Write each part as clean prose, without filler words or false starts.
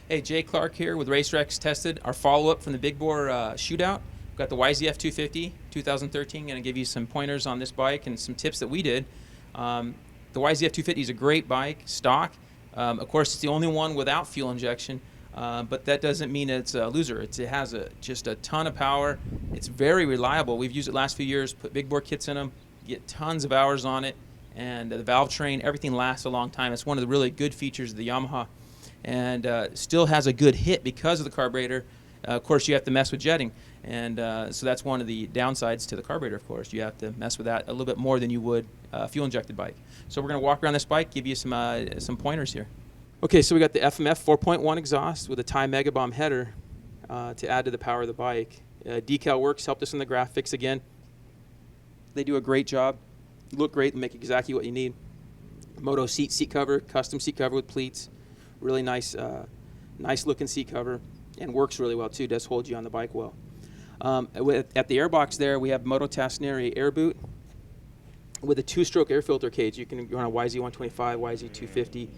Hey, Jay Clark here with RaceRex Tested. Our follow-up from the Big Bore shootout. We've got the YZF250 2013. Going to give you some pointers on this bike and some tips that we did. The YZF250 is a great bike, stock. Of course, it's the only one without fuel injection, but that doesn't mean it's a loser. It has just a ton of power. It's very reliable. We've used it the last few years, put Big Bore kits in them, get tons of hours on it, and the valve train, everything lasts a long time. It's one of the really good features of the Yamaha. And still has a good hit because of the carburetor. Of course, you have to mess with jetting, and so that's one of the downsides to the carburetor. Of course, you have to mess with that a little bit more than you would a fuel-injected bike. So we're going to walk around this bike, give you some pointers here. Okay, so we got the FMF 4.1 exhaust with a Thai Megabomb header to add to the power of the bike. Decal Works helped us in the graphics again. They do a great job. Look great and make exactly what you need. Moto seat cover, custom seat cover with pleats. Really nice looking seat cover, and works really well too. Does hold you on the bike well. At the airbox there, we have Moto Tasneri air boot with a 2-stroke air filter cage. You can run a YZ125, YZ250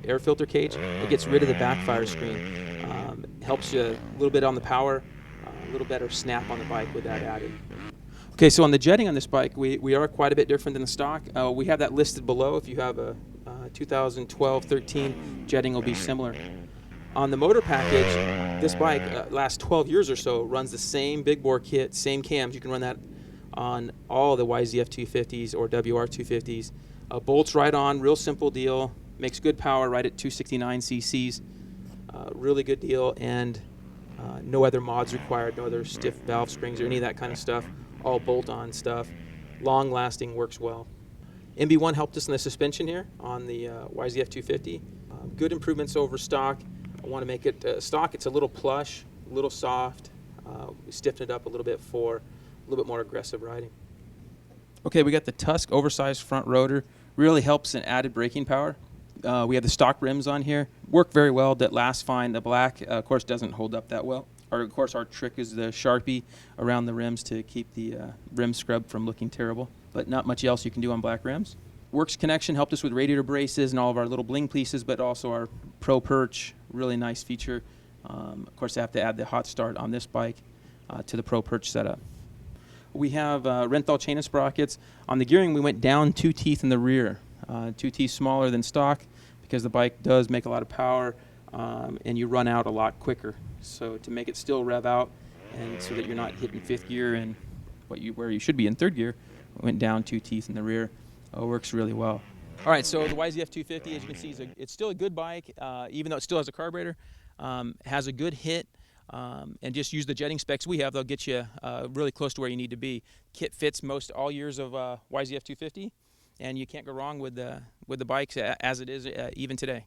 air filter cage. It gets rid of the backfire screen. Helps you a little bit on the power, a little better snap on the bike with that added. Okay, so on the jetting on this bike, we are quite a bit different than the stock. We have that listed below. If you have a 2012-13 jetting will be similar. On the motor package, this bike last 12 years or so runs the same Big Bore kit, same cams. You can run that on all the YZF250s or WR250s. Bolts right on, real simple deal. Makes good power right at 269 cc's. Really good deal, and no other mods required, no other stiff valve springs or any of that kind of stuff. All bolt-on stuff. Long-lasting, works well. MB1 helped us in the suspension here on the YZF250. Good improvements over stock. I want to make it stock. It's a little plush, a little soft. We stiffened it up a little bit for a little bit more aggressive riding. Okay, we got the Tusk oversized front rotor. Really helps in added braking power. We have the stock rims on here. Work very well. That lasts fine. The black, of course, doesn't hold up that well. Of course, our trick is the Sharpie around the rims to keep the rim scrub from looking terrible, but not much else you can do on black rims. Works Connection helped us with radiator braces and all of our little bling pieces, but also our Pro Perch, really nice feature. Of course, I have to add the hot start on this bike to the Pro Perch setup. We have Renthal chain and sprockets. On the gearing, we went down 2 teeth in the rear, 2 teeth smaller than stock because the bike does make a lot of power and you run out a lot quicker. So to make it still rev out and so that you're not hitting 5th gear and where you should be in 3rd gear, went down 2 teeth in the rear. Works really well. All right, so the YZF250, as you can see, it's still a good bike, even though it still has a carburetor. Has a good hit, and just use the jetting specs we have. They'll get you really close to where you need to be. Kit fits most all years of YZF250, and you can't go wrong with the bikes as it is even today.